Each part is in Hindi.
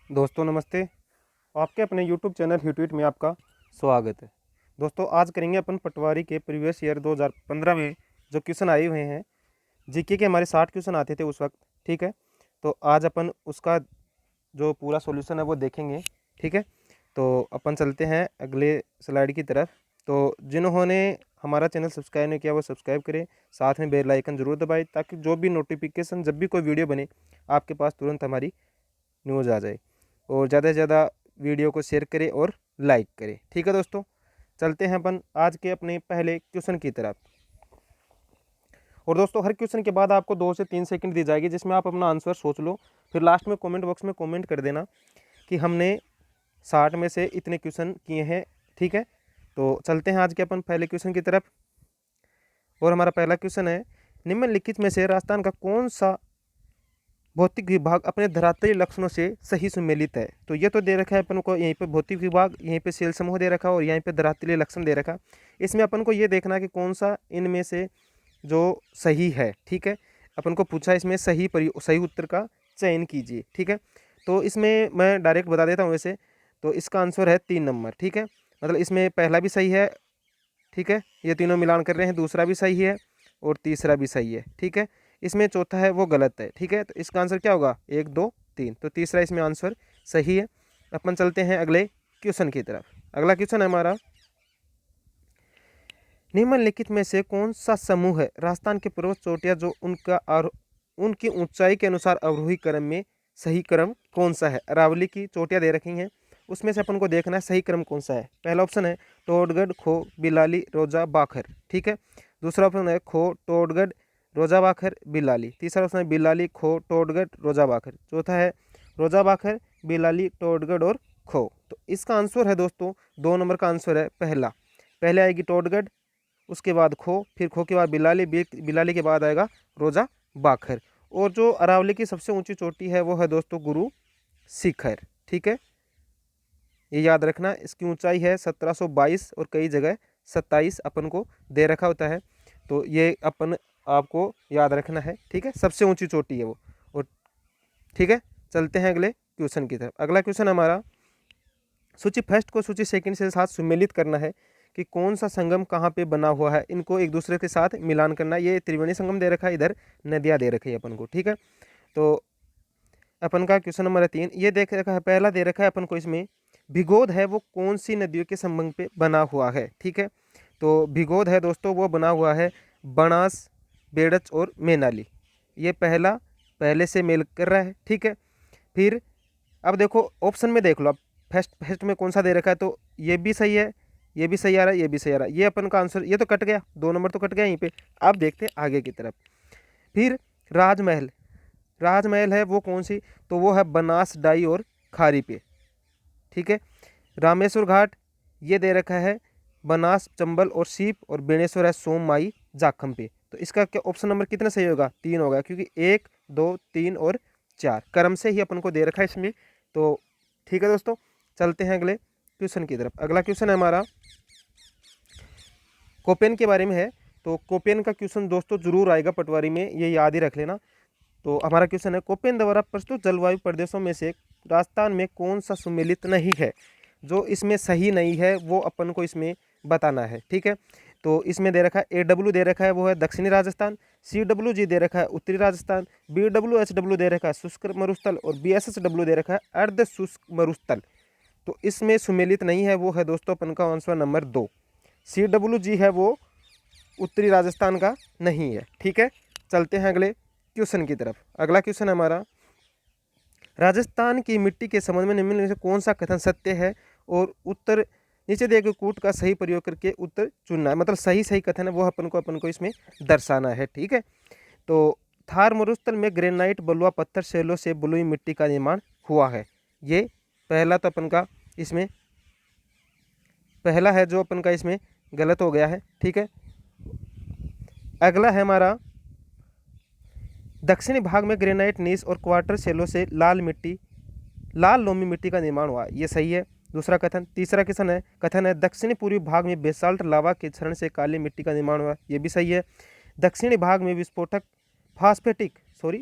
दोस्तों नमस्ते। आपके अपने YouTube चैनल हिटविट में आपका स्वागत है। दोस्तों आज करेंगे अपन पटवारी के प्रीवियस ईयर 2015 में जो क्वेश्चन आए हुए हैं। जीके के हमारे 60 क्वेश्चन आते थे उस वक्त, ठीक है। तो आज अपन उसका जो पूरा सॉल्यूशन है वो देखेंगे, ठीक है। तो अपन चलते हैं अगले स्लाइड की तरफ। तो जिन्होंने हमारा चैनल सब्सक्राइब नहीं किया वो सब्सक्राइब करें, साथ में बेल आइकन ज़रूर दबाएं ताकि जो भी नोटिफिकेशन जब भी कोई वीडियो बने आपके पास तुरंत हमारी न्यूज़ आ जाए। और ज़्यादा से ज़्यादा वीडियो को शेयर करें और लाइक करें, ठीक है दोस्तों। चलते हैं अपन आज के अपने पहले क्वेश्चन की तरफ। और दोस्तों हर क्वेश्चन के बाद आपको 2 से 3 सेकंड दी जाएगी जिसमें आप अपना आंसर सोच लो, फिर लास्ट में कमेंट बॉक्स में कमेंट कर देना कि हमने 60 में से इतने क्वेश्चन किए हैं, ठीक है। तो चलते हैं आज के अपन पहले क्वेश्चन की तरफ। और हमारा पहला क्वेश्चन है, निम्नलिखित में से राजस्थान का कौन सा भौतिक विभाग अपने धरातलीय लक्षणों से सही सुमेलित है। तो ये तो दे रखा है अपन को, यहीं पे भौतिक विभाग, यहीं पे सेल समूह दे रखा है और यहीं पे धरातलीय लक्षण दे रखा। इसमें अपन को ये देखना है कि कौन सा इनमें से जो सही है, ठीक है। अपन को पूछा इसमें सही उत्तर का चयन कीजिए, ठीक है। तो इसमें मैं डायरेक्ट बता देता हूँ वैसे। तो इसका आंसर है 3 नंबर, ठीक है। मतलब इसमें पहला भी सही है, ठीक है, ये तीनों मिलान कर रहे हैं, दूसरा भी सही है और तीसरा भी सही है, ठीक है। इसमें चौथा है वो गलत है, ठीक है। तो इसका आंसर क्या होगा, 1 2 3। तो तीसरा इसमें आंसर सही है। अपन चलते हैं अगले क्वेश्चन की तरफ। अगला क्वेश्चन है हमारा, निम्नलिखित में से कौन सा समूह है राजस्थान के पर्वत चोटियां जो उनकी ऊंचाई के अनुसार अवरोही क्रम में सही क्रम कौन सा है। अरावली की चोटियां दे रखी हैं, उसमें से अपन को देखना है सही क्रम कौन सा है। पहला ऑप्शन है टोडगढ़, खो, बिलाली, रोजा, बाखर, ठीक है। दूसरा ऑप्शन है खो, टोडगढ़, रोजा, बाखर, बिलाली। तीसरा ऑप्शन है बिलाली, खो, टोडगढ़, रोजा, बाखर। चौथा है रोजा, बाखर, बिलाली, टोडगढ़ और खो। तो इसका आंसर है दोस्तों 2 नंबर का आंसर है पहला। पहले आएगी टोडगढ़, उसके बाद खो, फिर खो के बाद बिलाली, बिलाली के बाद आएगा रोजा, बाखर। और जो अरावली की सबसे ऊंची चोटी है वो है दोस्तों गुरु शिखर, ठीक है। ये याद रखना, इसकी ऊंचाई है 1722 और कई जगह 27 अपन को दे रखा होता है। तो ये अपन आपको याद रखना है, ठीक है। सबसे ऊंची चोटी है वो। और ठीक है, चलते हैं अगले क्वेश्चन की तरफ। अगला क्वेश्चन हमारा, सूची फर्स्ट को सूची सेकंड से साथ सुमेलित करना है कि कौन सा संगम कहाँ पे बना हुआ है, इनको एक दूसरे के साथ मिलान करना है। ये त्रिवेणी संगम दे रखा है, इधर नदियाँ दे रखी है अपन को, ठीक है। तो अपन का क्वेश्चन नंबर 3 ये देख रखा है, पहला दे रखा है अपन को इसमें, भिगोद है वो कौन सी नदियों के संबंध पे बना हुआ है, ठीक है। तो भिगोद है दोस्तों वो बना हुआ है बनास, बेड़च और मैनाली। ये पहला पहले से मेल कर रहा है, ठीक है। फिर अब देखो ऑप्शन में देख लो, अब फर्स्ट फर्स्ट में कौन सा दे रखा है, तो ये भी सही है, ये भी सही आ रहा है, ये भी सही आ रहा है। ये अपन का आंसर, ये तो कट गया, 2 नंबर तो कट गया यहीं पे। अब देखते हैं आगे की तरफ। फिर राजमहल, राजमहल है वो कौन सी, तो वो है बनास, डाई और खारी पे, ठीक है। रामेश्वर घाट ये दे रखा है बनास, चंबल और सीप, और बेणेश्वर है सोम, माई, जाखम पे। तो इसका क्या ऑप्शन नंबर कितना सही होगा, 3 होगा, क्योंकि 1 2 3 और 4 क्रम से ही अपन को दे रखा है इसमें। तो ठीक है दोस्तों, चलते हैं अगले क्वेश्चन की तरफ। अगला क्वेश्चन है हमारा कोपेन के बारे में है। तो कोपेन का क्वेश्चन दोस्तों जरूर आएगा पटवारी में, ये याद ही रख लेना। तो हमारा क्वेश्चन है, कोपेन द्वारा प्रस्तुत जलवायु प्रदेशों में से राजस्थान में कौन सा सुमेलित नहीं है। जो इसमें सही नहीं है वो अपन को इसमें बताना है, ठीक है। तो इसमें दे रखा है AW दे रखा है वो है दक्षिणी राजस्थान, CWG दे रखा है उत्तरी राजस्थान, BWHW दे रखा है शुष्क मरुस्थल, और BSSW दे रखा है अर्ध शुष्क मरुस्थल। तो इसमें सुमेलित नहीं है वो है दोस्तों अपन का आंसर नंबर 2। CWG है वो उत्तरी राजस्थान का नहीं है, ठीक है। चलते हैं अगले क्वेश्चन की तरफ। अगला क्वेश्चन हमारा, राजस्थान की मिट्टी के संबंध में निम्न में से कौन सा कथन सत्य है, और उत्तर नीचे दिए गए कूट का सही प्रयोग करके उत्तर चुनना है। मतलब सही सही कथन है वो अपन को इसमें दर्शाना है, ठीक है। तो थार मरुस्थल में ग्रेनाइट, बलुआ पत्थर, शैलों से बलुई मिट्टी का निर्माण हुआ है। ये पहला तो अपन का इसमें पहला है जो अपन का इसमें गलत हो गया है, ठीक है। अगला है हमारा, दक्षिणी भाग में ग्रेनाइट, नीस और क्वार्टर शैलों से लाल लोमी मिट्टी का निर्माण हुआ, ये सही है। दूसरा कथन, तीसरा कथन है दक्षिणी पूर्वी भाग में बेसाल्ट लावा के क्षरण से काली मिट्टी का निर्माण हुआ, ये भी सही है। दक्षिणी भाग में विस्फोटक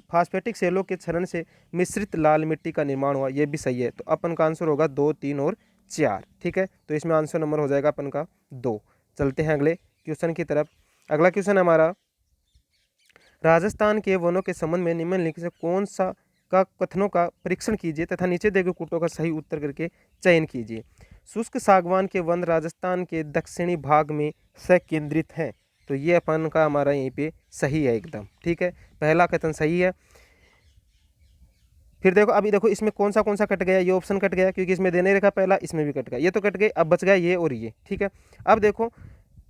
फास्फेटिक सेलों के क्षरण से मिश्रित लाल मिट्टी का निर्माण हुआ, ये भी सही है। तो अपन का आंसर होगा 2, 3 और 4। ठीक है, तो इसमें आंसर नंबर हो जाएगा अपन का 2। चलते हैं अगले क्वेश्चन की तरफ। अगला क्वेश्चन हमारा, राजस्थान के वनों के संबंध में निम्नलिखित से कौन सा का कथनों का परीक्षण कीजिए तथा नीचे दिए गए कूटों का सही उत्तर करके चयन कीजिए। शुष्क सागवान के वन राजस्थान के दक्षिणी भाग में संकेंद्रित हैं। तो ये अपन का हमारा यहीं पे सही है एकदम। ठीक है, पहला कथन सही है। फिर देखो, अभी देखो इसमें कौन सा कट गया, ये ऑप्शन कट गया क्योंकि इसमें देने रखा पहला, इसमें भी कट गया, ये तो कट गए, अब बच गया ये और ये। ठीक है, अब देखो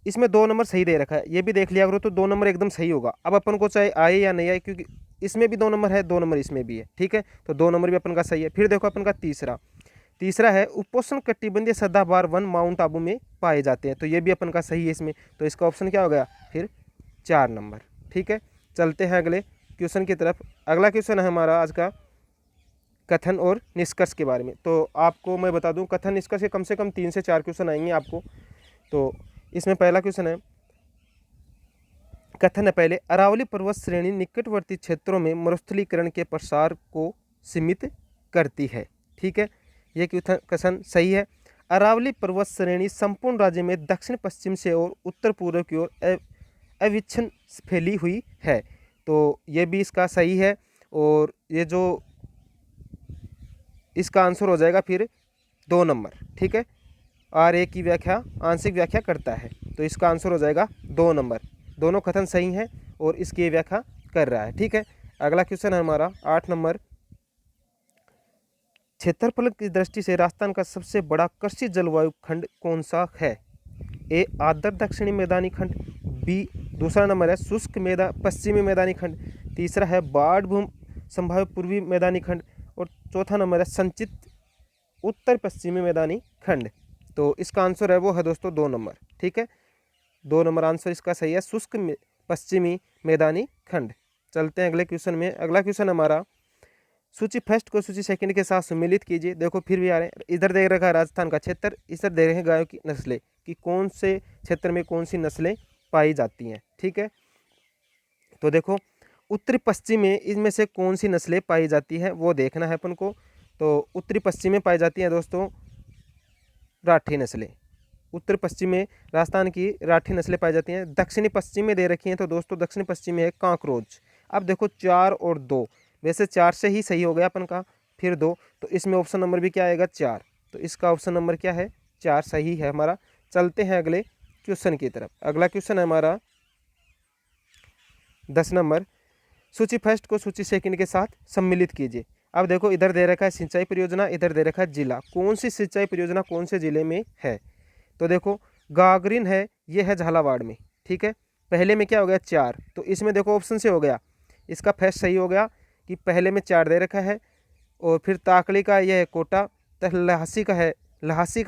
इसमें 2 नंबर सही दे रखा है, ये भी देख लिया करो, तो 2 नंबर एकदम सही होगा। अब अपन को चाहे आए या नहीं आए, क्योंकि इसमें भी 2 नंबर है, 2 नंबर इसमें भी है। ठीक है, तो 2 नंबर भी अपन का सही है। फिर देखो अपन का तीसरा है, उपोष्ण कटिबंधीय सदाबहार वन माउंट आबू में पाए जाते हैं। तो ये भी अपन का सही है इसमें, तो इसका ऑप्शन क्या हो गया फिर 4 नंबर। ठीक है, चलते हैं अगले क्वेश्चन की तरफ। अगला क्वेश्चन है हमारा आज का कथन और निष्कर्ष के बारे में। तो आपको मैं बता दूं, कथन निष्कर्ष के कम से कम 3 से 4 क्वेश्चन आएंगे आपको। तो इसमें पहला क्वेश्चन है, कथन है पहले, अरावली पर्वत श्रेणी निकटवर्ती क्षेत्रों में मरुस्थलीकरण के प्रसार को सीमित करती है। ठीक है, यह कथन सही है। अरावली पर्वत श्रेणी संपूर्ण राज्य में दक्षिण पश्चिम से और उत्तर पूर्व की ओर अविच्छिन्न फैली हुई है। तो ये भी इसका सही है। और ये जो इसका आंसर हो जाएगा फिर 2 नंबर। ठीक है, RA की व्याख्या आंशिक व्याख्या करता है, तो इसका आंसर हो जाएगा 2 नंबर। दोनों कथन सही हैं और इसकी व्याख्या कर रहा है। ठीक है, अगला क्वेश्चन है हमारा 8 नंबर, क्षेत्रफल की दृष्टि से राजस्थान का सबसे बड़ा कृषि जलवायु खंड कौन सा है? A आर्द्र दक्षिणी मैदानी खंड, B दूसरा नंबर है शुष्क पश्चिमी मैदानी खंड, तीसरा है बाढ़ भूमि संभाव्य पूर्वी मैदानी खंड, और चौथा नंबर है संचित उत्तर पश्चिमी मैदानी खंड। तो इसका आंसर है वो है दोस्तों 2 नंबर। ठीक है, 2 नंबर आंसर इसका सही है, शुष्क पश्चिमी मैदानी खंड। चलते हैं अगले क्वेश्चन में। अगला क्वेश्चन हमारा, सूची फर्स्ट को सूची सेकंड के साथ सम्मिलित कीजिए। देखो फिर भी आ रहे हैं, इधर देख रखा है राजस्थान का क्षेत्र, इधर देख रहे हैं गायों की नस्लें कि कौन से क्षेत्र में कौन सी नस्लें पाई जाती हैं। ठीक है, तो देखो उत्तरी पश्चिम में इनमें से कौन सी नस्लें पाई जाती हैं वो देखना है अपन को। तो उत्तरी पश्चिम में पाई जाती हैं दोस्तों राठी नस्लें। उत्तर पश्चिम में राजस्थान की राठी नस्लें पाई जाती हैं। दक्षिणी पश्चिम में दे रखी हैं, तो दोस्तों दक्षिणी पश्चिम में है कांकरोच। अब देखो 4 और 2, वैसे 4 से ही सही हो गया अपन का, फिर 2, तो इसमें ऑप्शन नंबर भी क्या आएगा 4। तो इसका ऑप्शन नंबर क्या है 4 सही है हमारा। चलते हैं अगले क्वेश्चन की तरफ। अगला क्वेश्चन है हमारा 10 नंबर, सूची फर्स्ट को सूची सेकंड के साथ सम्मिलित कीजिए। अब देखो इधर दे रखा है सिंचाई परियोजना, इधर दे रखा है जिला, कौन सी सिंचाई परियोजना कौन से जिले में है? तो देखो गागरिन है, ये है झालावाड़ में। ठीक है, पहले में क्या हो गया 4, तो इसमें देखो ऑप्शन से हो गया, इसका फर्स्ट सही हो गया कि पहले में 4 दे रखा है, और फिर ताकड़ी का यह है कोटा, लहासी का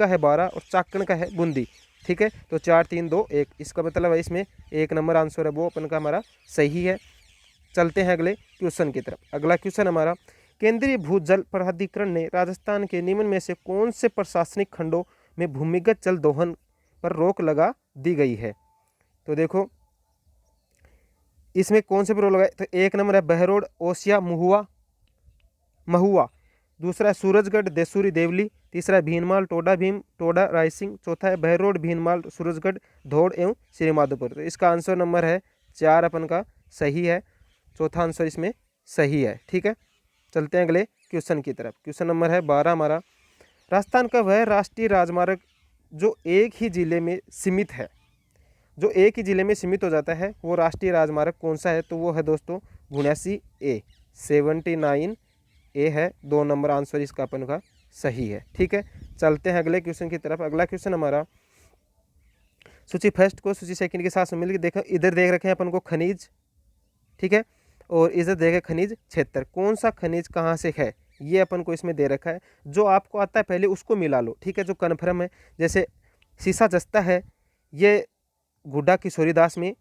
है 12, और चाकण का है बूंदी। ठीक है, तो 4, 3, 2, 1, इसका मतलब है इसमें 1 नंबर आंसर है वो अपन का हमारा सही है। चलते हैं अगले क्वेश्चन की तरफ। अगला क्वेश्चन हमारा, केंद्रीय भूजल प्राधिकरण ने राजस्थान के निम्न में से कौन से प्रशासनिक खंडों में भूमिगत जल दोहन पर रोक लगा दी गई है? तो देखो इसमें कौन से पर रोक लगा, तो 1 नंबर है बहरोड, ओसिया, महुआ, दूसरा है सूरजगढ़, देसूरी, देवली, तीसरा है भीनमाल, टोडा भीम, टोडा रायसिंह, चौथा है बहरोड, भीनमाल, सूरजगढ़, धौड़ एवं श्रीमाधोपुर। तो इसका आंसर नंबर है 4 अपन का सही है, चौथा आंसर इसमें सही है। ठीक है, चलते हैं अगले क्वेश्चन की तरफ। क्वेश्चन नंबर है 12 हमारा, राजस्थान का वह राष्ट्रीय राजमार्ग जो एक ही जिले में सीमित है, जो एक ही जिले में सीमित हो जाता है, वो राष्ट्रीय राजमार्ग कौन सा है? तो वो है दोस्तों 79A, 79A है, 2 नंबर आंसर इसका अपन का सही है। ठीक है, चलते हैं अगले क्वेश्चन की तरफ। अगला क्वेश्चन हमारा, सूची फर्स्ट को सूची सेकंड के साथ मिलकर देखो, इधर देख रखे हैं अपन को खनिज, ठीक है, और इधर देखे खनिज क्षेत्र, कौन सा खनिज कहाँ से है ये अपन को इसमें दे रखा है। जो आपको आता है पहले उसको मिला लो। ठीक है, जो कन्फर्म है, जैसे सीसा जस्ता है, ये गुड्डा किशोरीदास में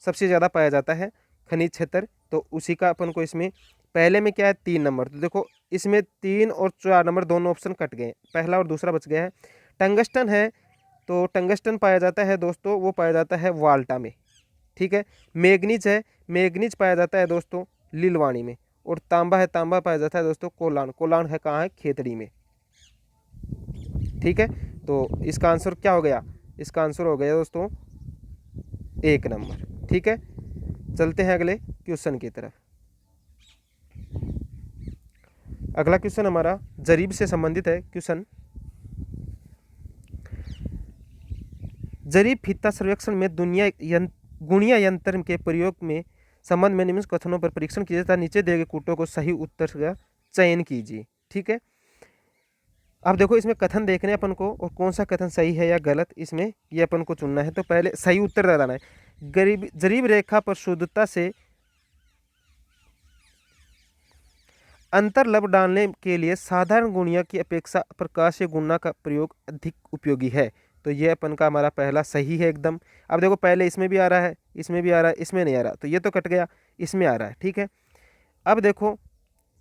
सबसे ज़्यादा पाया जाता है खनिज क्षेत्र, तो उसी का अपन को इसमें पहले में क्या है 3 नंबर, तो देखो इसमें 3 और 4 नंबर दोनों ऑप्शन कट गए, पहला और दूसरा बच गया है। टंगस्टन है, तो टंगस्टन पाया जाता है दोस्तों, वो पाया जाता है वाल्टा में। ठीक है, मैग्नीज है, मैग्नीज पाया जाता है दोस्तों लीलवाणी में। और तांबा है, तांबा पाया जाता है दोस्तों कोलान, कोलान है कहाँ है, खेतड़ी में। ठीक है, तो इसका आंसर क्या हो गया, इसका आंसर हो गया दोस्तों 1 नंबर। ठीक है, चलते हैं अगले क्वेश्चन की तरफ। अगला क्वेश्चन हमारा जरीब से संबंधित है क्वेश्चन। जरीब फीता सर्वेक्षण में गुणिया यंत्र के प्रयोग में संबंध में निम्न कथनों पर परीक्षण कीजिए तथा नीचे दिए गए कूटों को सही उत्तर का चयन कीजिए। ठीक है, अब देखो इसमें कथन देखने अपन को, और कौन सा कथन सही है या गलत इसमें ये अपन को चुनना है। तो पहले सही उत्तर लगाना है। जरीब रेखा पर शुद्धता से अंतर्लब डालने के लिए साधारण गुणिया की अपेक्षा प्रकाशीय गुणा का प्रयोग अधिक उपयोगी है। तो ये अपन का हमारा पहला सही है एकदम। अब देखो पहले इसमें भी आ रहा है, इसमें भी आ रहा है, इसमें नहीं आ रहा, तो ये तो कट गया, इसमें आ रहा है। ठीक है, अब देखो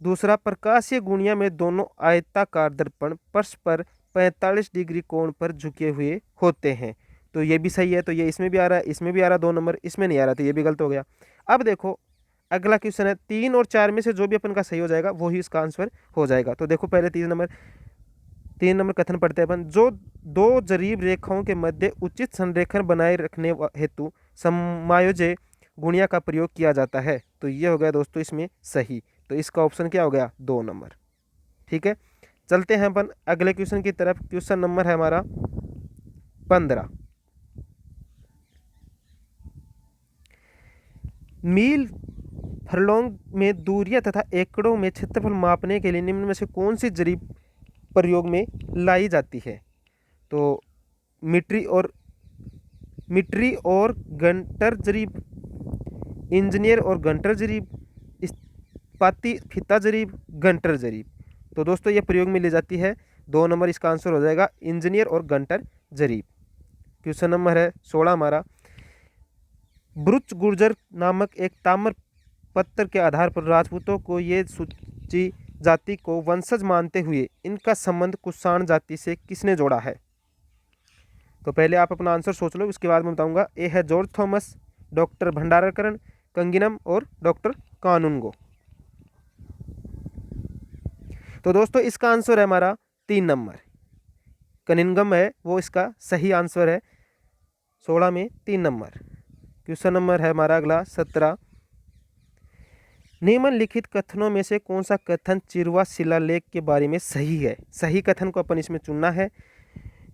दूसरा, प्रकाशीय गुणिया में दोनों आयताकार दर्पण परस्पर 45 डिग्री कोण पर झुके हुए होते हैं। तो ये भी सही है, तो ये इसमें भी आ रहा है, इसमें भी आ रहा है 2 नंबर, इसमें नहीं आ रहा, तो ये भी गलत हो गया। अब देखो अगला क्वेश्चन है 3 और 4 में से जो भी अपन का सही हो जाएगा वो ही इसका आंसर हो जाएगा। तो देखो पहले 3 नंबर कथन पढ़ते हैं अपन। जो दो जरीब रेखाओं के मध्य उचित संरेखण बनाए रखने हेतु समायोज्य गुणिया का प्रयोग किया जाता है। तो ये हो गया दोस्तों इसमें सही, तो इसका ऑप्शन क्या हो गया 2 नंबर। ठीक है, चलते हैं अपन अगले क्वेश्चन की तरफ। क्वेश्चन नंबर है हमारा 15। मील फरलोंग में दूरियां तथा एकड़ों में क्षेत्रफल मापने के लिए निम्न में से कौन सी जरीब प्रयोग में लाई जाती है। तो मीट्री और गंटर जरीब, इंजीनियर और गंटर जरीब, इस्पाती फीता जरीब, गंटर जरीब। तो दोस्तों ये प्रयोग में ली जाती है 2 नंबर, इसका आंसर हो जाएगा इंजीनियर और गंटर जरीब। क्वेश्चन नंबर है 16 हमारा। ब्रुच गुर्जर नामक एक ताम्र पत्र के आधार पर राजपूतों को ये सूची जाति को वंशज मानते हुए इनका संबंध कुषाण जाति से किसने जोड़ा है। तो पहले आप अपना आंसर सोच लो, उसके बाद मैं बताऊंगा। ए है जॉर्ज थॉमस, डॉक्टर भंडारकरण, कंगिनम और डॉक्टर कानूनगो। तो दोस्तों इसका आंसर है हमारा 3 नंबर, कनिंगम है वो इसका सही आंसर है। 16 में 3 नंबर। क्वेश्चन नंबर है हमारा अगला 17। निम्नलिखित कथनों में से कौन सा कथन चिरवा शिलालेख के बारे में सही है। सही कथन को अपन इसमें चुनना है।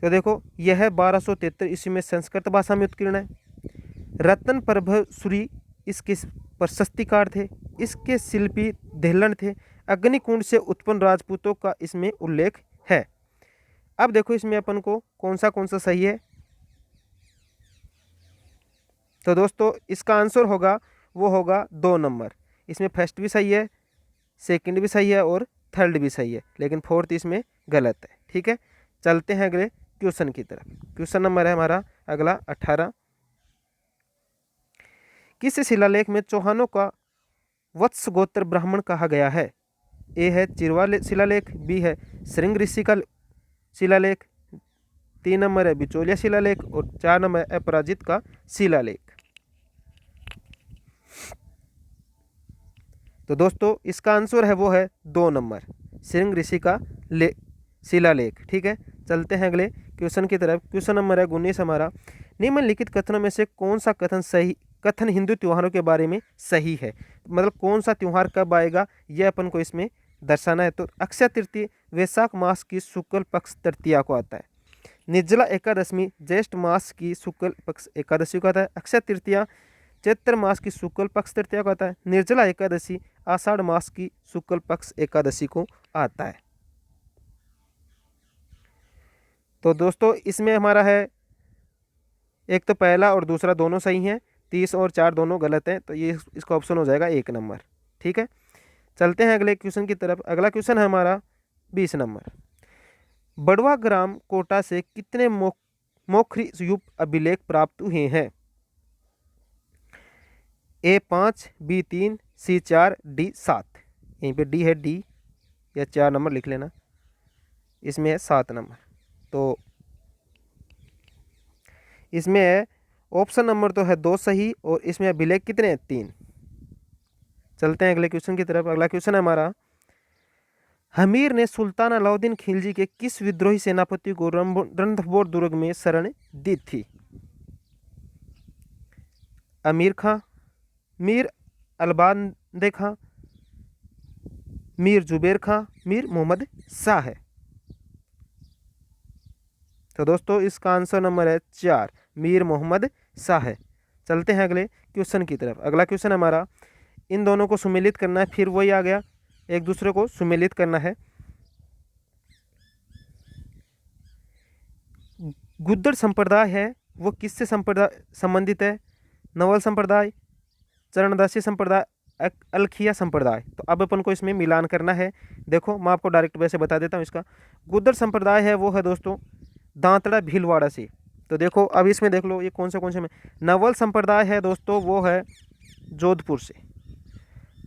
तो देखो यह 1273 ईस्वी में संस्कृत भाषा में उत्कीर्ण है। रतन प्रभसूरी इसके प्रशस्तिकार थे, इसके शिल्पी देहलन थे। अग्निकुंड से उत्पन्न राजपूतों का इसमें उल्लेख है। अब देखो इसमें अपन को कौन सा सही है। तो दोस्तों इसका आंसर होगा वो होगा 2 नंबर। इसमें फर्स्ट भी सही है, सेकंड भी सही है और थर्ड भी सही है, लेकिन फोर्थ इसमें गलत है। ठीक है, चलते हैं अगले क्वेश्चन की तरफ। क्वेश्चन नंबर है हमारा अगला 18। किस शिलालेख में चौहानों का वत्स गोत्र ब्राह्मण कहा गया है। ए है चिरवा शिलालेख, बी है श्रृंग ऋषि का शिलालेख, 3 नंबर है बिचौलिया शिलालेख और 4 नंबर है अपराजित का शिलालेख। तो दोस्तों इसका आंसर है वो है 2 नंबर, श्रृंग ऋषि का शिलालेख। ठीक है, चलते हैं अगले क्वेश्चन की तरफ। क्वेश्चन नंबर है 19 हमारा। निम्नलिखित कथनों में से कौन सा कथन हिंदू त्योहारों के बारे में सही है। मतलब कौन सा त्योहार कब आएगा यह अपन को इसमें दर्शाना है। तो अक्षय तृतीया वैशाख मास की शुक्ल पक्ष तृतीया को आता है। निर्जला एकादशी ज्येष्ठ मास की शुक्ल पक्ष एकादशी को आता है। अक्षय तृतीया चैत्र मास की शुक्ल पक्ष तृतीया को आता है। निर्जला एकादशी आषाढ़ मास की शुक्ल पक्ष एकादशी को आता है। तो दोस्तों इसमें हमारा है एक तो पहला और दूसरा दोनों सही हैं, 30 और 4 दोनों गलत हैं, तो ये इसका ऑप्शन हो जाएगा 1 नंबर। ठीक है, चलते हैं अगले क्वेश्चन की तरफ। अगला क्वेश्चन है हमारा 20 नंबर। बड़वा ग्राम कोटा से कितने मोखरी युग अभिलेख प्राप्त हुए हैं। ए 5, बी 3, सी 4, डी 7। यहीं पे डी है, डी या 4 नंबर लिख लेना, इसमें है 7 नंबर। तो इसमें है ऑप्शन नंबर तो है 2 सही और इसमें अभिलेख कितने हैं 3। चलते हैं अगले क्वेश्चन की तरफ। अगला क्वेश्चन है हमारा, हमीर ने सुल्तान अलाउद्दीन खिलजी के किस विद्रोही सेनापति को रणथंभौर दुर्ग में शरण दी थी? अमीर खां, मीर अलबांदे खां, मीर जुबेर खां, मीर मोहम्मद शाह है। तो दोस्तों इसका आंसर नंबर है 4, मीर मोहम्मद शाह है। चलते हैं अगले क्वेश्चन की तरफ। अगला क्वेश्चन हमारा, इन दोनों को सुमेलित करना है, फिर वही आ गया, एक दूसरे को सुमेलित करना है। गुद्दड़ संप्रदाय है वो किससे संबंधित है? नवल संप्रदाय, चरणदासी संप्रदाय, अलखिया संप्रदाय। तो अब अपन को इसमें मिलान करना है। देखो मैं आपको डायरेक्ट वैसे बता देता हूँ इसका। गुद्दड़ संप्रदाय है वो है दोस्तों दांतड़ा भीलवाड़ा से। तो देखो अब इसमें देख लो ये कौन से में। नवल संप्रदाय है दोस्तों वो है जोधपुर से।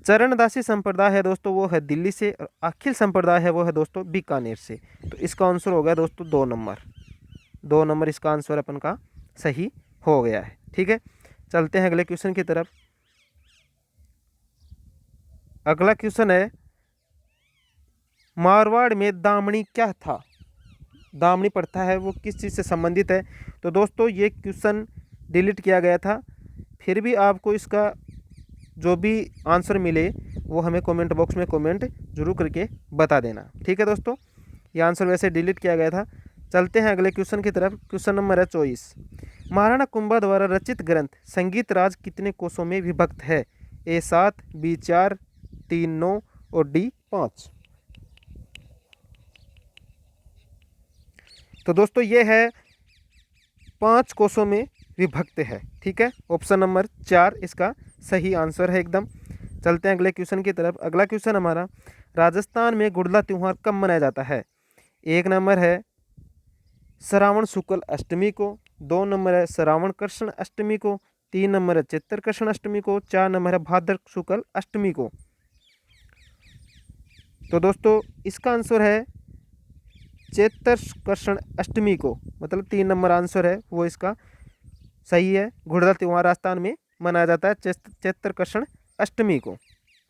चरणदासी संप्रदाय है दोस्तों वो है दिल्ली से। और अखिल संप्रदाय है वो है दोस्तों बीकानेर से। तो इसका आंसर हो गया दोस्तों 2 नंबर। 2 नंबर इसका आंसर अपन का सही हो गया है। ठीक है, चलते हैं अगले क्वेश्चन की तरफ। अगला क्वेश्चन है, मारवाड़ में दामनी क्या था? दामनी प्रथा है वो किस चीज़ से संबंधित है? तो दोस्तों ये क्वेश्चन डिलीट किया गया था, फिर भी आपको इसका जो भी आंसर मिले वो हमें कमेंट बॉक्स में कमेंट जरूर करके बता देना। ठीक है दोस्तों, ये आंसर वैसे डिलीट किया गया था। चलते हैं अगले क्वेश्चन की तरफ। क्वेश्चन नंबर है 24, महाराणा कुंभा द्वारा रचित ग्रंथ संगीत राज कितने कोशों में विभक्त है? A 7, B 4, T 9 और D 5। तो दोस्तों ये है 5 कोशों में विभक्त है। ठीक है, ऑप्शन नंबर 4 इसका सही आंसर है एकदम। चलते हैं अगले क्वेश्चन की तरफ। अगला क्वेश्चन हमारा, राजस्थान में गुड़ला त्यौहार कब मनाया जाता है? 1 नंबर है श्रावण शुक्ल अष्टमी को, 2 नंबर है श्रावण कृष्ण अष्टमी को, 3 नंबर है चैत्र कृष्ण अष्टमी को, 4 नंबर है भाद्र शुक्ल अष्टमी को। तो दोस्तों इसका आंसर है चैत्र कृष्ण अष्टमी को, मतलब 3 नंबर आंसर है वो इसका सही है। गुड़ला त्यौहार राजस्थान में मनाया जाता है चैत्र कृष्ण अष्टमी को।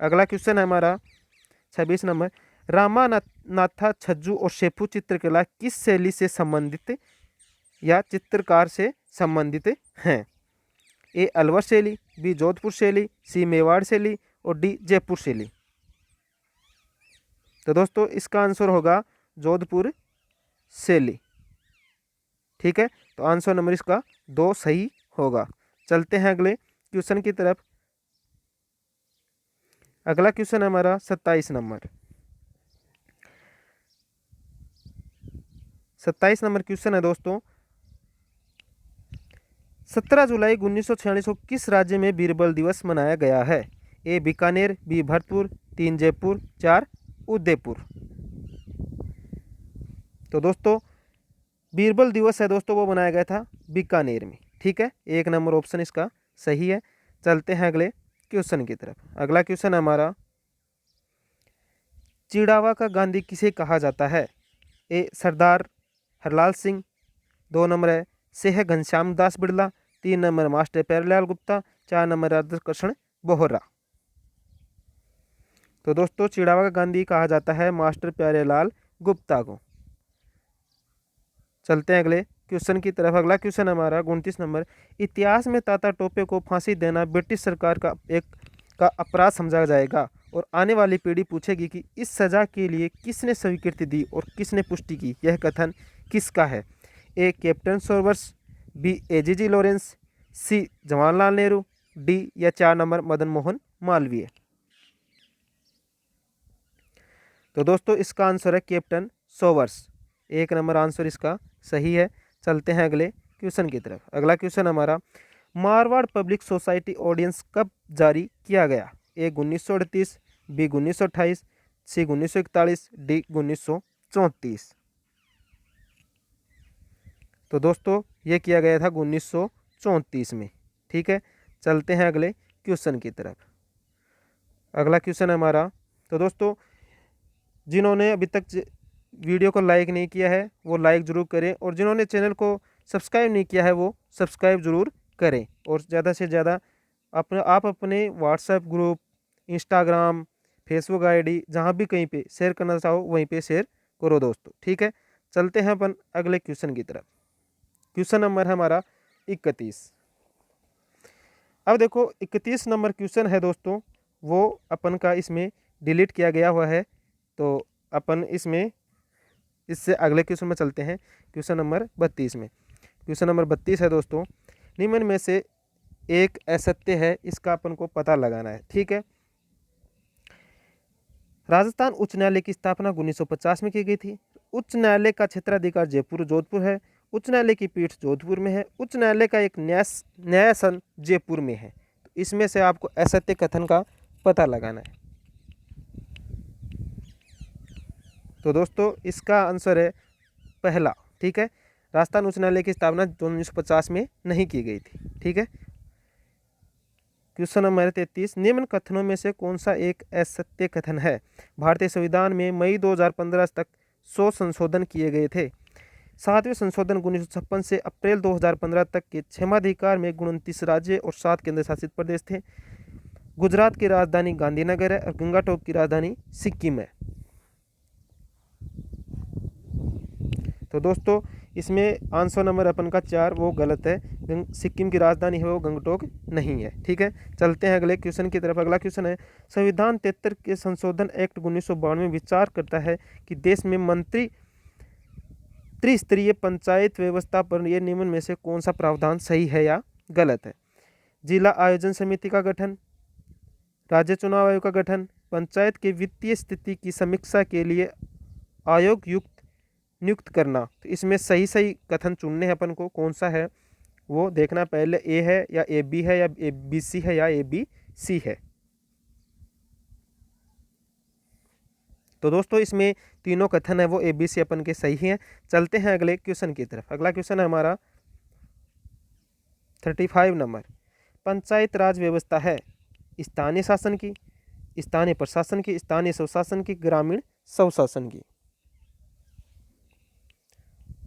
अगला क्वेश्चन है हमारा 26 नंबर, रामानाथा छज्जू और शेफू चित्रकला किस शैली से संबंधित या चित्रकार से संबंधित हैं? A अलवर शैली, B जोधपुर शैली, C मेवाड़ शैली और D जयपुर शैली। तो दोस्तों इसका आंसर होगा जोधपुर शैली। ठीक है, तो आंसर नंबर इसका 2 सही होगा। चलते हैं अगले क्वेश्चन की तरफ। अगला क्वेश्चन है हमारा 27 नंबर। 27 नंबर क्वेश्चन है दोस्तों, 17 जुलाई 1946 को किस राज्य में बीरबल दिवस मनाया गया है? A Bikaner, B Bharatpur, 3 Jaipur, 4 Udaipur. तो दोस्तों बीरबल दिवस है दोस्तों वो मनाया गया था बीकानेर में। ठीक है, 1 नंबर ऑप्शन इसका सही है। चलते हैं अगले क्वेश्चन की तरफ। अगला क्वेश्चन है हमारा, चिड़ावा का गांधी किसे कहा जाता है? A सरदार हरलाल सिंह, 2 नंबर है सेह Ghanshyam Das Birla, 3 number master Pyarelal Gupta, 4 number Radha Krishna Bohra. तो दोस्तों चिड़ावा का गांधी कहा जाता है मास्टर प्यारेलाल गुप्ता को। चलते हैं अगले क्वेश्चन की तरफ। अगला क्वेश्चन हमारा 29 नंबर, इतिहास में ताता टोपे को फांसी देना ब्रिटिश सरकार का अपराध समझा जाएगा और आने वाली पीढ़ी पूछेगी कि इस सज़ा के लिए किसने स्वीकृति दी और किसने पुष्टि की। यह कथन किसका है? A captain Sowers, B AGG Lawrence, C Jawaharlal Nehru, D या 4 नंबर मदन मोहन मालवीय। तो दोस्तों इसका आंसर है कैप्टन सोवर्स। 1 नंबर आंसर इसका सही है। चलते हैं अगले क्वेश्चन की तरफ। अगला क्वेश्चन हमारा, मारवाड़ पब्लिक सोसाइटी ऑर्डिनेंस कब जारी किया गया? A 1938, B 1928, C 1941, D 1934। तो दोस्तों ये किया गया था 1934 में। ठीक है, चलते हैं अगले क्वेश्चन की तरफ। अगला क्वेश्चन है हमारा, तो दोस्तों जिन्होंने अभी तक वीडियो को लाइक नहीं किया है वो लाइक ज़रूर करें, और जिन्होंने चैनल को सब्सक्राइब नहीं किया है वो सब्सक्राइब ज़रूर करें। और ज़्यादा से ज़्यादा आप अपने WhatsApp group, Instagram, Facebook ID, जहाँ भी कहीं पे शेयर करना चाहो वहीं पे शेयर करो दोस्तों। ठीक है, चलते हैं अपन अगले क्वेश्चन की तरफ। क्वेश्चन नंबर है हमारा 31। अब देखो 31 नंबर क्वेश्चन है दोस्तों, वो अपन का इसमें डिलीट किया गया हुआ है, तो अपन इसमें इससे अगले क्वेश्चन में चलते हैं। क्वेश्चन नंबर 32 में, क्वेश्चन नंबर 32 है दोस्तों, निम्न में से एक असत्य है, इसका अपन को पता लगाना है। ठीक है, राजस्थान उच्च न्यायालय की स्थापना 1950 में की गई थी। उच्च न्यायालय का क्षेत्राधिकार जयपुर जोधपुर है। उच्च न्यायालय की पीठ जोधपुर में है। उच्च न्यायालय का एक न्यायासन जयपुर में है। तो इसमें से आपको असत्य कथन का पता लगाना है। तो दोस्तों इसका आंसर है पहला। ठीक है, राजस्थान उच्च न्यायालय की स्थापना 1950 में नहीं की गई थी। ठीक है, क्वेश्चन नंबर 33, निम्न कथनों में से कौन सा एक असत्य कथन है? भारतीय संविधान में मई 2015 तक 100 संशोधन किए गए थे। 7वें संशोधन 1956 से अप्रैल 2015 तक के क्षेमाधिकार में 29 राज्य और 7 केंद्र शासित प्रदेश थे। गुजरात की राजधानी गांधीनगर है और गंगाटोक की राजधानी सिक्किम है। तो दोस्तों इसमें आंसर नंबर अपन का 4 वो गलत है। सिक्किम की राजधानी है वो गंगटोक नहीं है। ठीक है, चलते हैं अगले क्वेश्चन की तरफ। अगला क्वेश्चन है, संविधान 73 के संशोधन एक्ट 1992 में विचार करता है कि देश में मंत्री त्रिस्तरीय पंचायत व्यवस्था पर यह निम्न में से कौन सा प्रावधान सही है या गलत है? जिला आयोजन समिति का गठन, राज्य चुनाव आयोग का गठन, पंचायत के वित्तीय स्थिति की समीक्षा के लिए आयोग नियुक्त करना। तो इसमें सही सही कथन चुनने हैं अपन को, कौन सा है वो देखना। पहले ए है या ए बी है या ए बी सी है या ए बी सी है। तो दोस्तों इसमें तीनों कथन है वो ए बी सी अपन के सही हैं। चलते हैं अगले क्वेश्चन की तरफ। अगला क्वेश्चन है हमारा 35 नंबर, पंचायत राज व्यवस्था है स्थानीय शासन की, स्थानीय प्रशासन की, स्थानीय स्वशासन की, ग्रामीण स्वशासन की।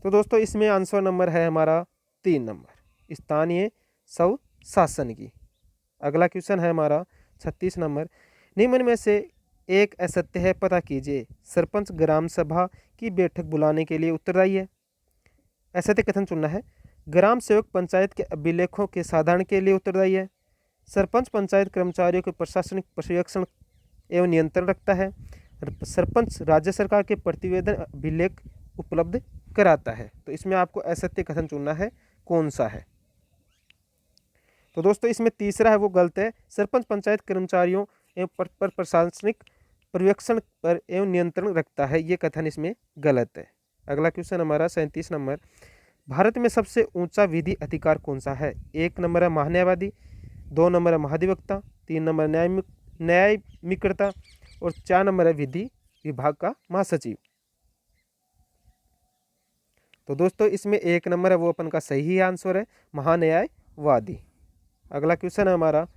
तो दोस्तों इसमें आंसर नंबर है हमारा 3 नंबर, स्थानीय स्वशासन की। अगला क्वेश्चन है हमारा 36 नंबर, निम्न में से एक असत्य है, पता कीजिए। सरपंच ग्राम सभा की बैठक बुलाने के लिए उत्तरदायी है। असत्य कथन चुनना है। ग्राम सेवक पंचायत के अभिलेखों के साधारण के लिए उत्तरदायी है। सरपंच पंचायत कर्मचारियों के प्रशासनिक पर्यवेक्षण एवं नियंत्रण रखता है। सरपंच राज्य सरकार के प्रतिवेदन अभिलेख उपलब्ध कराता है। तो इसमें आपको असत्य कथन चुनना है, कौन सा है? तो दोस्तों इसमें तीसरा है वो गलत है। सरपंच पंचायत कर्मचारियों एवं पर प्रशासनिक पर्यवेक्षण पर एवं नियंत्रण रखता है, ये कथन इसमें गलत है। अगला क्वेश्चन हमारा 37 नंबर, भारत में सबसे ऊंचा विधि अधिकार कौन सा है? 1 नंबर है महान्यायवादी, 2 नंबर है महाधिवक्ता, 3 नंबर न्यायमिकर्ता और 4 नंबर है विधि विभाग का महासचिव। तो दोस्तों इसमें 1 नंबर है वो अपन का सही आंसर है, महान्यायवादी। अगला क्वेश्चन है हमारा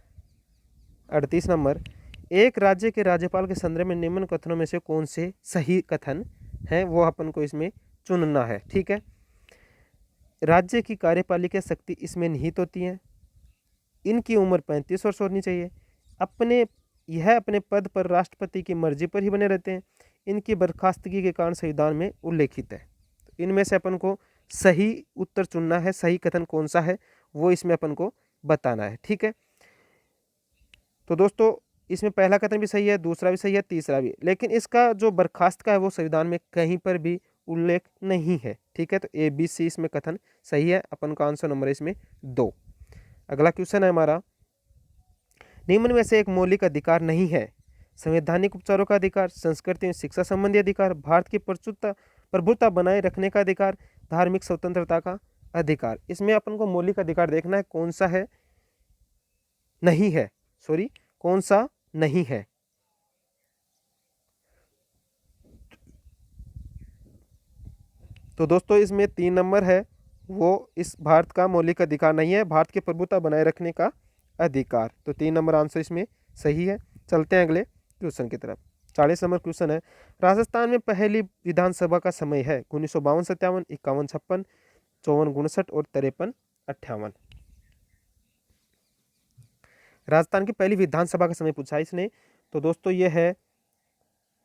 38 नंबर, एक राज्य के राज्यपाल के संदर्भ में निम्न कथनों में से कौन से सही कथन है वो अपन को इसमें चुनना है। ठीक है, राज्य की कार्यपालिका शक्ति इसमें निहित होती है। इनकी उम्र 35 वर्ष होनी चाहिए। यह अपने पद पर राष्ट्रपति की मर्जी पर ही बने रहते हैं। इनकी बर्खास्तगी के कारण संविधान में उल्लेखित है। तो इनमें से अपन को सही उत्तर चुनना है, सही कथन कौन सा है वो इसमें अपन को बताना है। ठीक है, तो दोस्तों इसमें पहला कथन भी सही है, दूसरा भी सही है, तीसरा भी, लेकिन इसका जो बर्खास्त का है वो संविधान में कहीं पर भी उल्लेख नहीं है। ठीक है, तो ए बी सी इसमें कथन सही है, अपन का आंसर नंबर है इसमें 2। अगला क्वेश्चन है हमारा, निम्न में से एक मौलिक अधिकार नहीं है। संवैधानिक उपचारों का अधिकार, संस्कृति एवं शिक्षा संबंधी अधिकार, भारत की प्रभुत्ता बनाए रखने का अधिकार, धार्मिक स्वतंत्रता का अधिकार। इसमें अपन को मौलिक अधिकार देखना है कौन सा है, नहीं है, सॉरी कौन सा नहीं है। तो दोस्तों इसमें 3 नंबर है वो इस भारत का मौलिक अधिकार नहीं है, भारत की प्रभुत्ता बनाए रखने का अधिकार। तो 3 नंबर आंसर इसमें सही है। चलते हैं अगले क्वेश्चन की तरफ। 40 नंबर क्वेश्चन है, राजस्थान में पहली विधानसभा का समय है 1952, 57, 51, 54, 59 और 53, 58। राजस्थान की पहली विधानसभा का समय पूछा इसने तो दोस्तों ये है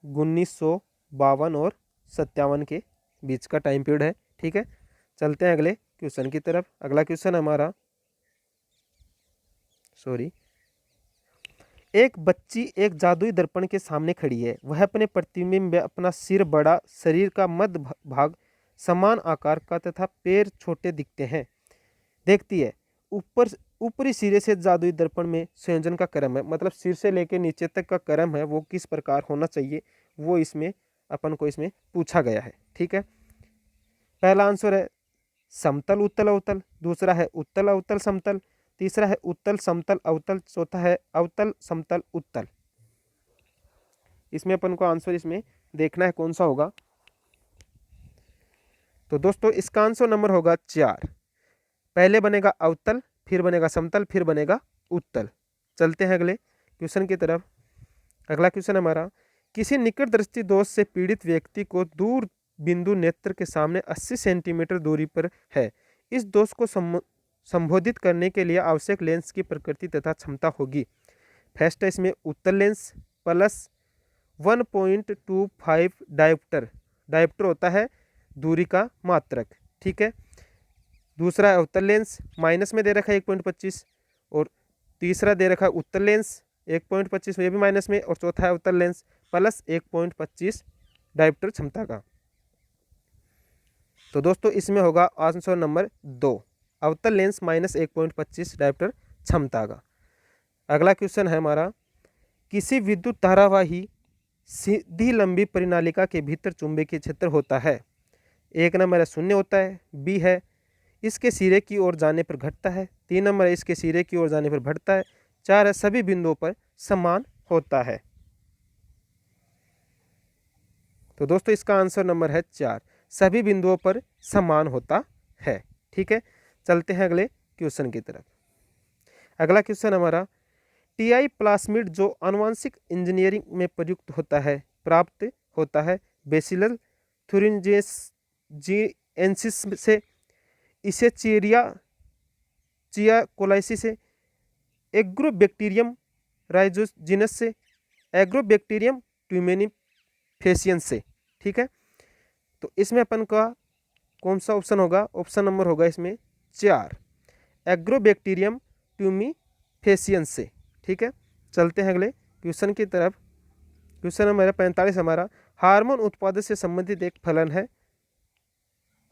1952 और 57 के बीच का टाइम पीरियड है। ठीक है, चलते हैं अगले क्वेश्चन की तरफ। अगला क्वेश्चन हमारा, सॉरी, एक बच्ची एक जादुई दर्पण के सामने खड़ी है। वह अपने प्रतिबिंब में अपना सिर बड़ा, शरीर का मध्य भाग समान आकार का तथा पैर छोटे दिखते हैं देखती है। ऊपर ऊपरी सिरे से जादुई दर्पण में संयोजन का क्रम है, मतलब सिर से लेकर नीचे तक का क्रम है वो किस प्रकार होना चाहिए, वो इसमें अपन को इसमें पूछा गया है। ठीक है, पहला आंसर है समतल उत्तल अवतल, दूसरा है उत्तल अवतल समतल, तीसरा है उत्तल समतल अवतल, चौथा है अवतल समतल उत्तल। इसमें अपन को आंसर इसमें देखना है कौन सा होगा। तो दोस्तों इसका आंसर नंबर होगा 4। पहले बनेगा अवतल, फिर बनेगा समतल, फिर बनेगा उत्तल। चलते हैं अगले क्वेश्चन की तरफ। अगला क्वेश्चन हमारा, किसी निकट दृष्टि दोष से पीड़ित व्यक्ति को दूर बिंदु नेत्र के सामने 80 सेंटीमीटर दूरी पर है। इस दोष को संबोधित करने के लिए आवश्यक लेंस की प्रकृति तथा क्षमता होगी। फर्स्ट है इसमें उत्तल लेंस प्लस 1.25 डायोप्टर। डायोप्टर होता है दूरी का मात्रक। ठीक है, दूसरा है अवतल लेंस, माइनस में दे रखा है 1.25, और तीसरा दे रखा है उत्तल लेंस 1.25, ये भी माइनस में, और चौथा है अवतल लेंस प्लस 1.25 डायोप्टर क्षमता का। तो दोस्तों इसमें होगा आंसर नंबर 2, अवतल लेंस माइनस 1.25 डायोप्टर क्षमता का। अगला क्वेश्चन है हमारा, किसी विद्युत धारावाही सीधी लंबी परिनालिका के भीतर चुंबकीय क्षेत्र होता है। एक नंबर है शून्य होता है, बी है इसके सिरे की ओर जाने पर घटता है, 3 नंबर है इसके सिरे की ओर जाने पर बढ़ता है, 4 है सभी बिंदुओं पर समान होता है। तो दोस्तों इसका आंसर नंबर है 4, सभी बिंदुओं पर समान होता है। ठीक है, चलते हैं अगले क्वेश्चन की तरफ। अगला क्वेश्चन हमारा, टीआई प्लास्मिड जो आनुवांशिक इंजीनियरिंग में प्रयुक्त होता है प्राप्त होता है बेसिलर थुरिंजेंसिस से, इसे चिया कोलाइसिस से, एग्रोबैक्टीरियम राइजोजिनस से, एग्रोबैक्टीरियम ट्यूमेनिफेसियंस से। ठीक है, तो इसमें अपन का कौन सा ऑप्शन होगा, ऑप्शन नंबर होगा इसमें 4, एग्रोबैक्टीरियम ट्यूमेनिफेसियंस से। ठीक है, चलते हैं अगले क्वेश्चन की तरफ। क्वेश्चन नंबर 45 हमारा, हार्मोन उत्पादन से संबंधित एक फलन है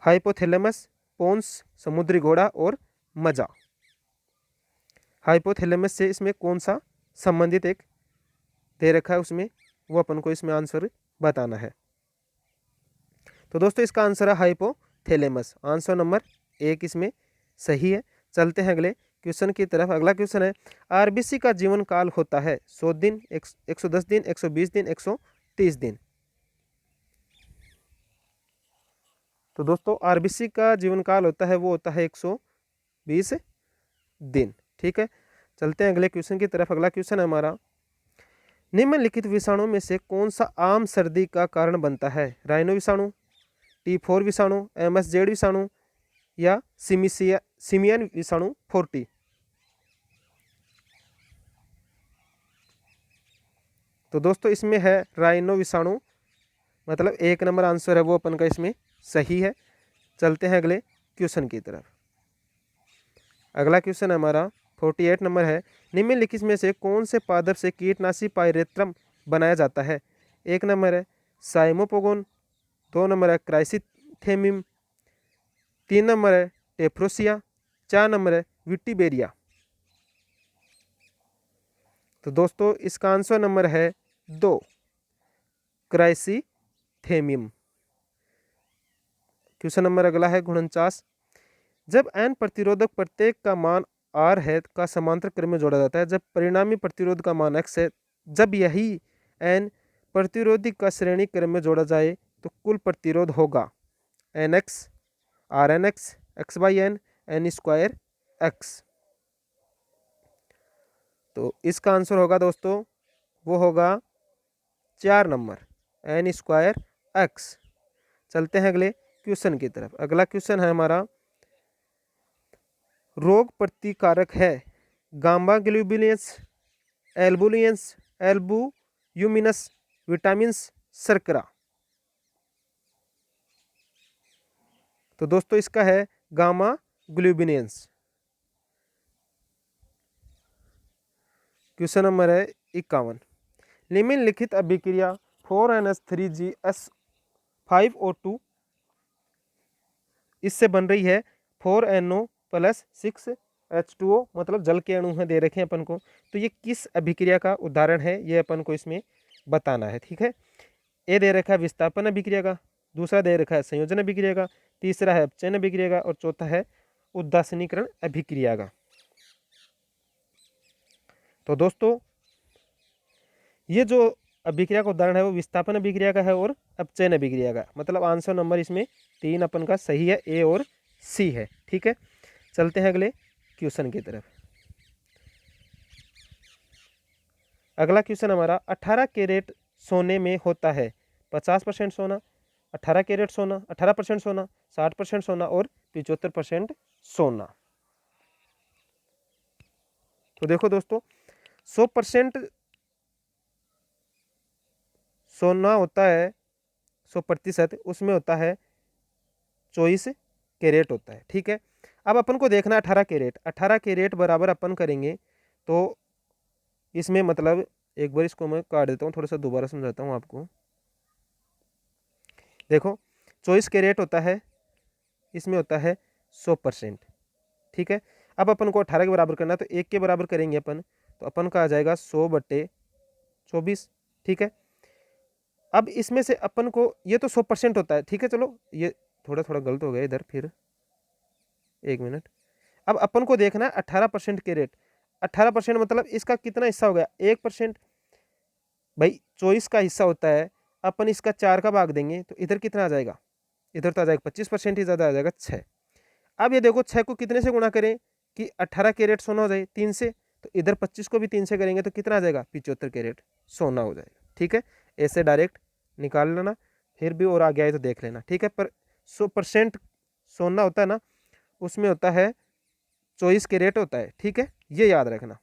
हाइपोथैलेमस, पोन्स, समुद्री घोड़ा और मजा। हाइपोथैलेमस से इसमें कौन सा संबंधित एक दे रखा है उसमें, वो अपन को इसमें आंसर बताना है। तो दोस्तों इसका आंसर है हाइपोथैलेमस, आंसर नंबर 1 इसमें सही है। चलते हैं अगले क्वेश्चन की तरफ। अगला क्वेश्चन है, आरबीसी का जीवन काल होता है 100 दिन, 110 दिन, 120 दिन, 130 दिन। तो दोस्तों आरबीसी का जीवन काल होता है वो होता है 120 दिन। ठीक है, चलते हैं अगले क्वेश्चन की तरफ। अगला क्वेश्चन है हमारा, निम्नलिखित विषाणु में से कौन सा आम सर्दी का कारण बनता है। राइनो विषाणु, T4 विषाणु, MSZ विषाणु या सिमियन विषाणु 40। तो दोस्तों इसमें है राइनो विषाणु, मतलब 1 नंबर आंसर है वो अपन का इसमें सही है। चलते हैं अगले क्वेश्चन की तरफ। अगला क्वेश्चन हमारा 48 नंबर है, निम्नलिखित में से कौन से पादप से कीटनाशी पाइरेथ्रम बनाया जाता है। 1 नंबर है साइमोपोगोन, 2 नंबर है क्राइसिथेमिम, 3 नंबर है टेफ्रोसिया, 4 नंबर है विटिबेरिया। तो दोस्तों इसका आंसर नंबर है 2, क्राइसिथेमिम। क्वेश्चन नंबर अगला है 49, जब n प्रतिरोधक प्रत्येक का मान r है का समांतर क्रम में जोड़ा जाता है, जब परिणामी प्रतिरोध का मान x है, जब यही n प्रतिरोधी का श्रेणी क्रम में जोड़ा जाए तो कुल प्रतिरोध होगा nx rnx x/n n square x। तो इसका आंसर होगा दोस्तों वो होगा 4 नंबर n स्क्वायर x। चलते हैं अगले क्वेश्चन की तरफ। अगला क्वेश्चन है हमारा, रोग प्रतिकारक है गामा ग्लोबुलिन्स, एल्बुलियंस, यूमिनस, विटामिन्स, शर्करा। तो दोस्तों इसका है गामा ग्लोबुलिन्स। क्वेश्चन नंबर है 51। निम्नलिखित अभिक्रिया 4NH3GS5O2 इससे बन रही है 4NO प्लस 6H2O, मतलब जल के अणु हैं दे रखे हैं अपन को। तो ये किस अभिक्रिया का उदाहरण है, ये अपन को इसमें बताना है। ठीक है, ए दे रखा है विस्थापन अभिक्रिया का, दूसरा दे रखा है संयोजन अभिक्रिया का, तीसरा है अपचयन अभिक्रिया का और चौथा है उदासीनीकरण अभिक्रिया का। तो दोस्तों ये जो अभिक्रिया का उदाहरण है वो विस्थापन अभिक्रिया का है और अपचयन अभिक्रिया का, मतलब आंसर नंबर इसमें 3 अपन का सही है, ए और सी है। ठीक है, चलते हैं अगले क्वेश्चन की तरफ। अगला क्वेश्चन हमारा 18 कैरेट सोने में होता है 50% सोना, 18 कैरेट सोना, 18% सोना, 60% सोना और 75% सोना। तो देखो दोस्तों 100% सोना होता है, 100%, उसमें होता है 24 कैरेट होता है। ठीक है, अब अपन को देखना 18 कैरेट, 18 कैरेट बराबर अपन करेंगे तो इसमें मतलब एक बार इसको मैं काट देता हूँ, थोड़ा सा दोबारा समझाता हूँ आपको। देखो 24 कैरेट होता है, इसमें होता है 100%। ठीक है, अब अपन को 18 के बराबर करना है तो 1 के बराबर करेंगे अपन, तो अपन का आ जाएगा 100/24। ठीक है, अब इसमें से अपन को ये तो 100% होता है। ठीक है, चलो ये थोड़ा थोड़ा गलत हो गया इधर, फिर 1 मिनट। अब अपन को देखना है 18% कैरेट, 18% मतलब इसका कितना हिस्सा हो गया, 1%। भाई 24 का हिस्सा होता है, अपन इसका 4 का भाग देंगे तो इधर कितना आ जाएगा, इधर तो आ जाएगा 25% ही ज़्यादा आ जाएगा 6। अब ये देखो 6 को कितने से गुणा करें कि 18 कैरेट सोना हो जाए, 3 से, तो इधर 25 को भी 3 से करेंगे तो कितना आ जाएगा, 75 कैरेट सोना हो जाएगा। ठीक है, ऐसे डायरेक्ट निकाल लेना, फिर भी और आगे आए तो देख लेना। ठीक है, पर 100% सोना होता है ना, उसमें होता है 24 कैरेट होता है। ठीक है, ये याद रखना,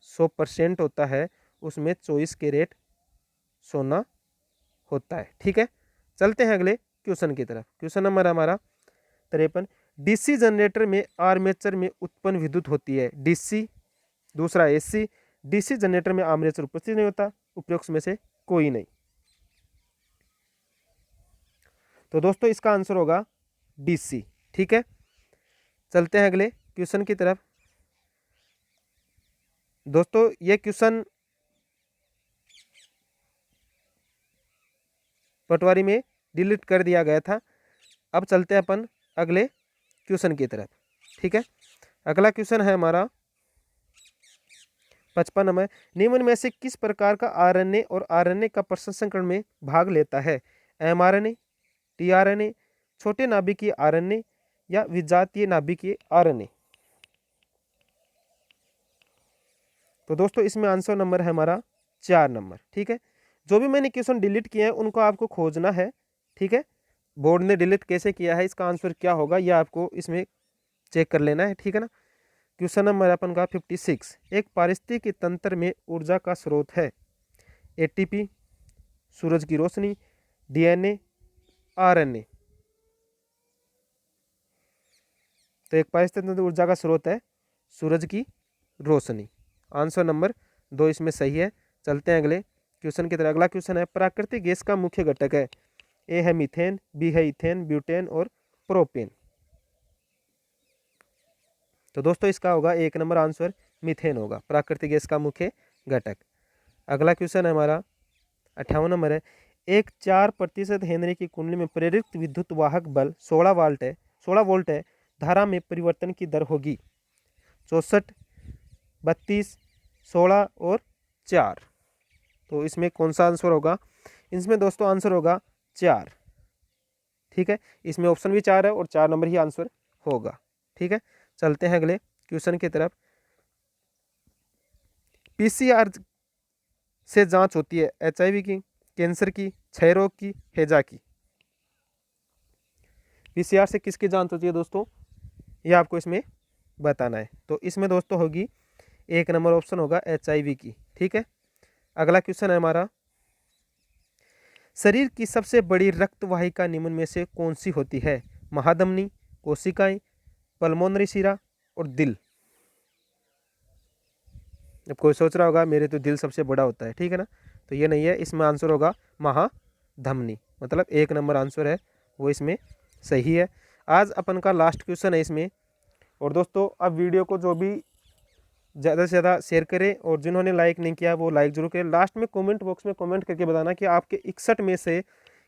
100% होता है उसमें 24 कैरेट सोना होता है। ठीक है, चलते हैं अगले क्वेश्चन की तरफ। क्वेश्चन नंबर हमारा 53। डीसी जनरेटर में आर्मेचर में उत्पन्न विद्युत होती है डीसी, दूसरा एसी। डीसी जनरेटर में आर्मेचर उपस्थित नहीं होता, उपरोक्त में से कोई नहीं। तो दोस्तों इसका आंसर होगा डीसी। ठीक है, चलते हैं अगले क्वेश्चन की तरफ। दोस्तों ये क्वेश्चन पटवारी में डिलीट कर दिया गया था। अब चलते हैं अपन अगले क्वेश्चन की तरफ। ठीक है, अगला क्वेश्चन है हमारा 55 नंबर। निम्न में से किस प्रकार का आरएनए और आरएनए का प्रसंस्करण में भाग लेता है, एमआरएनए, टीआरएनए, छोटे नाभिकीय आरएनए या विजातीय नाभिकीय आरएनए। तो दोस्तों इसमें आंसर नंबर है हमारा 4 नंबर। ठीक है, जो भी मैंने क्वेश्चन डिलीट किए हैं उनको आपको खोजना है। ठीक है, बोर्ड ने डिलीट कैसे किया है, इसका आंसर क्या होगा, यह आपको इसमें चेक कर लेना है। ठीक है ना, क्वेश्चन नंबर अपन का 56। एक पारिस्थितिकी तंत्र में ऊर्जा का स्रोत है एटीपी, सूरज की रोशनी, डीएनए, आरएनए। तो एक पारिस्थितिकी तंत्र ऊर्जा का स्रोत है सूरज की रोशनी। आंसर नंबर 2 इसमें सही है। चलते हैं अगले क्वेश्चन की तरह। अगला क्वेश्चन है प्राकृतिक गैस का मुख्य घटक है, ए है मीथेन, बी है इथेन, ब्यूटेन और प्रोपेन। तो दोस्तों इसका होगा 1 नंबर आंसर मीथेन होगा, प्राकृतिक गैस का मुख्य घटक। अगला क्वेश्चन है हमारा 58 नंबर है। एक 4% हेनरी की कुंडली में प्रेरित विद्युत वाहक बल 16 वोल्ट है, 16 वोल्ट है, धारा में परिवर्तन की दर होगी 64, 32, 16 और 4। तो इसमें कौन सा आंसर होगा, इसमें दोस्तों आंसर होगा 4। ठीक है, इसमें ऑप्शन भी 4 है और 4 नंबर ही आंसर होगा। ठीक है, चलते हैं अगले क्वेश्चन की तरफ। पीसीआर से जांच होती है एचआईवी की, कैंसर की, क्षय रोग की, हैजा की। पीसीआर से किसकी जांच होती है दोस्तों, ये आपको इसमें बताना है। तो इसमें दोस्तों होगी 1 नंबर ऑप्शन होगा एचआईवी की। ठीक है, अगला क्वेश्चन है हमारा, शरीर की सबसे बड़ी रक्त वाहिका निम्न में से कौन सी होती है? महाधमनी, कोशिकाएं, पल्मोनरी शिरा और दिल। अब कोई सोच रहा होगा मेरे तो दिल सबसे बड़ा होता है, ठीक है ना, तो ये नहीं है, इसमें आंसर होगा महाधमनी, मतलब 1 नंबर आंसर है वो इसमें सही है। आज अपन का लास्ट क्वेश्चन है इसमें। और दोस्तों अब वीडियो को जो भी ज़्यादा से ज़्यादा शेयर करें और जिन्होंने लाइक नहीं किया वो लाइक जरूर करें। लास्ट में कमेंट बॉक्स में कमेंट करके बताना कि आपके 61 में से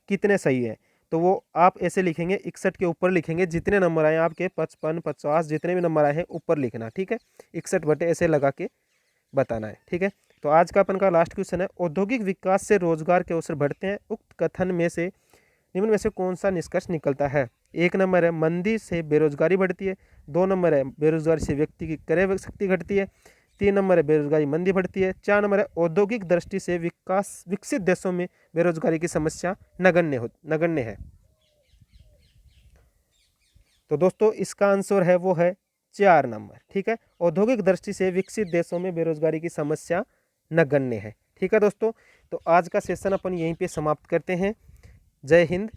कितने सही है। तो वो आप ऐसे लिखेंगे, 61 के ऊपर लिखेंगे, जितने नंबर आए आपके 55 50 जितने भी नंबर आए हैं ऊपर लिखना, ठीक है, 61 बटे ऐसे लगा के बताना है, ठीक है। तो आज का अपन का लास्ट क्वेश्चन है, औद्योगिक विकास से रोजगार के अवसर बढ़ते हैं, उक्त कथन में से निम्न में से कौन सा निष्कर्ष निकलता है? 1 नंबर है मंदी से बेरोजगारी बढ़ती है, 2 नंबर है बेरोजगारी से व्यक्ति की क्रय शक्ति घटती है, 3 नंबर है बेरोजगारी मंदी बढ़ती है, 4 नंबर है औद्योगिक दृष्टि से विकसित देशों में बेरोजगारी की समस्या नगण्य है। तो दोस्तों इसका आंसर है वो है 4 नंबर, ठीक है, औद्योगिक दृष्टि से विकसित देशों में बेरोजगारी की समस्या नगण्य है, ठीक है दोस्तों। तो आज का सेशन अपन यहीं पे समाप्त करते हैं। जय हिंद,